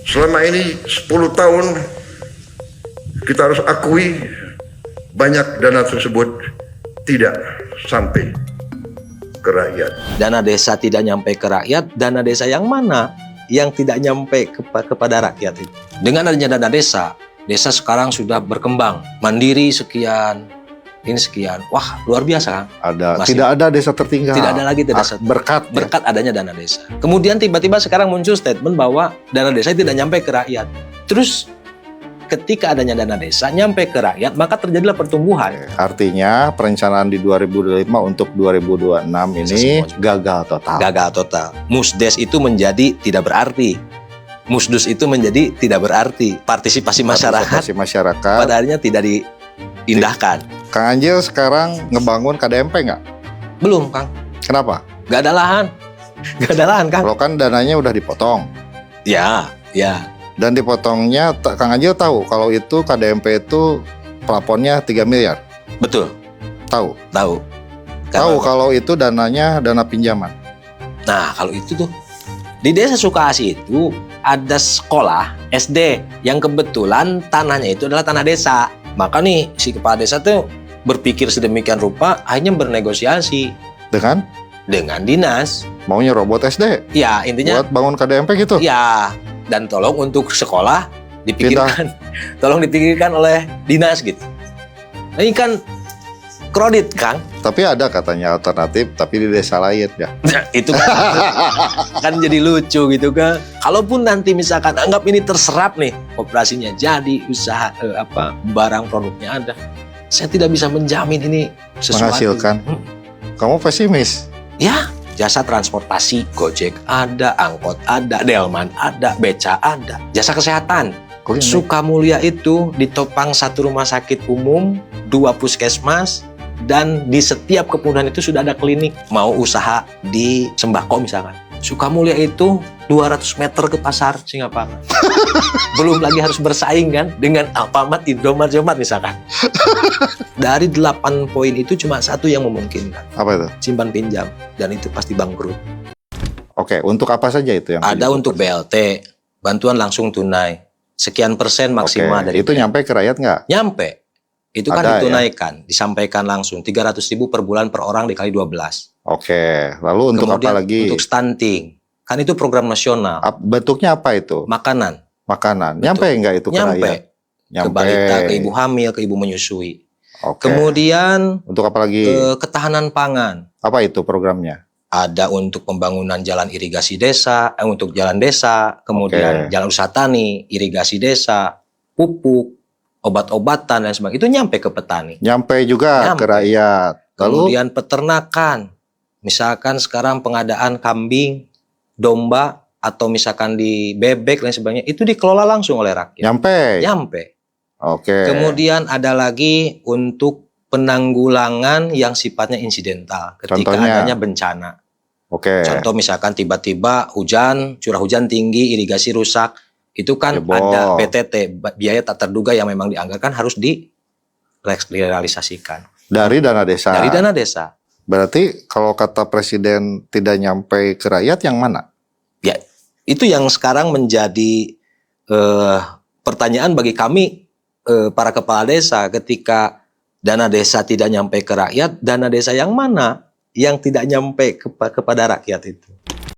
Selama ini 10 tahun kita harus akui banyak dana tersebut tidak sampai ke rakyat. Dana desa tidak nyampe ke rakyat, dana desa yang mana yang tidak nyampe kepada rakyat itu? Dengan adanya dana desa, desa sekarang sudah berkembang, mandiri sekian, ini sekian. Wah, luar biasa kan? Tidak ada desa tertinggal. Tidak ada lagi desa berkat adanya dana desa. Kemudian tiba-tiba sekarang muncul statement bahwa dana desa tidak nyampe ke rakyat. Terus ketika adanya dana desa nyampe ke rakyat, maka terjadilah pertumbuhan. Artinya perencanaan di 2025 untuk 2026 ini gagal total. Gagal total. Musdes itu menjadi tidak berarti. Musdus itu menjadi tidak berarti. Partisipasi masyarakat pada akhirnya tidak diindahkan. Kang Anjil sekarang ngebangun KDMP nggak? Belum, Kang. Kenapa? Nggak ada lahan. Nggak ada lahan, Kang. Kalau kan dananya udah dipotong. Ya. Dan dipotongnya, Kang Anjil tahu kalau itu KDMP itu plafonnya 3 miliar. Betul. Tahu? Tahu kalau itu dananya dana pinjaman. Nah, kalau itu tuh di Desa Sukasih itu ada sekolah SD yang kebetulan tanahnya itu adalah tanah desa. Maka nih si kepala desa tuh berpikir sedemikian rupa, akhirnya bernegosiasi Dengan dinas. Maunya robot SD. Ya, intinya buat bangun KDMP gitu. ya, dan tolong untuk sekolah dipikirkan. Tolong dipikirkan oleh dinas gitu. Nah, ini kan kredit, Kang. Tapi ada katanya alternatif, tapi di desa lain ya. Nah, itu kan jadi lucu gitu kan. Kalaupun nanti misalkan anggap ini terserap nih, operasinya jadi, usaha barang produknya ada. Saya tidak bisa menjamin ini sesuatu menghasilkan. Kamu pesimis? Ya, jasa transportasi, Gojek ada, angkot ada, Delman ada, beca ada. Jasa kesehatan, Sukamulya itu ditopang 1 rumah sakit umum, 2 puskesmas, dan di setiap kemudahan itu sudah ada klinik. Mau usaha di sembako misalkan, Sukamulya itu 200 meter ke pasar Singaparna. Belum lagi harus bersaing kan dengan Alfamart, Indomaret, Jomat misalkan. Dari 8 poin itu cuma 1 yang memungkinkan. Apa itu? Simpan pinjam, dan itu pasti bangkrut. Oke, untuk apa saja itu yang ada untuk BLT, bantuan langsung tunai, sekian persen maksimal dari itu nyampe ke rakyat nggak? Nyampe. Itu kan Ada, ditunaikan, disampaikan langsung 300.000 per bulan per orang dikali 12. Oke, lalu untuk kemudian, apa lagi? Untuk stunting, kan itu program nasional. Bentuknya apa itu? Makanan. Makanan. Nyampe nggak itu ke rakyat? Nyampe. Ke balita, ke ibu hamil, ke ibu menyusui. Oke. Kemudian untuk apa lagi? Ketahanan pangan. Apa itu programnya? Ada untuk pembangunan jalan irigasi desa, untuk jalan desa, kemudian jalan usaha tani, irigasi desa, pupuk, obat-obatan dan sebagainya. Itu nyampe ke petani. Nyampe juga ke rakyat. Lalu kemudian peternakan. Misalkan sekarang pengadaan kambing, domba, atau misalkan di bebek dan sebagainya, itu dikelola langsung oleh rakyat. Nyampe. Oke. Kemudian ada lagi untuk penanggulangan yang sifatnya insidental ketika adanya bencana. Contoh misalkan tiba-tiba hujan, curah hujan tinggi, irigasi rusak, itu kan ada BTT, biaya tak terduga yang memang dianggarkan harus direalisasikan. Dari dana desa. Dari dana desa. Berarti kalau kata Presiden tidak nyampe ke rakyat, yang mana? Ya, itu yang sekarang menjadi pertanyaan bagi kami para kepala desa ketika dana desa tidak nyampe ke rakyat, dana desa yang mana yang tidak nyampe kepada rakyat itu.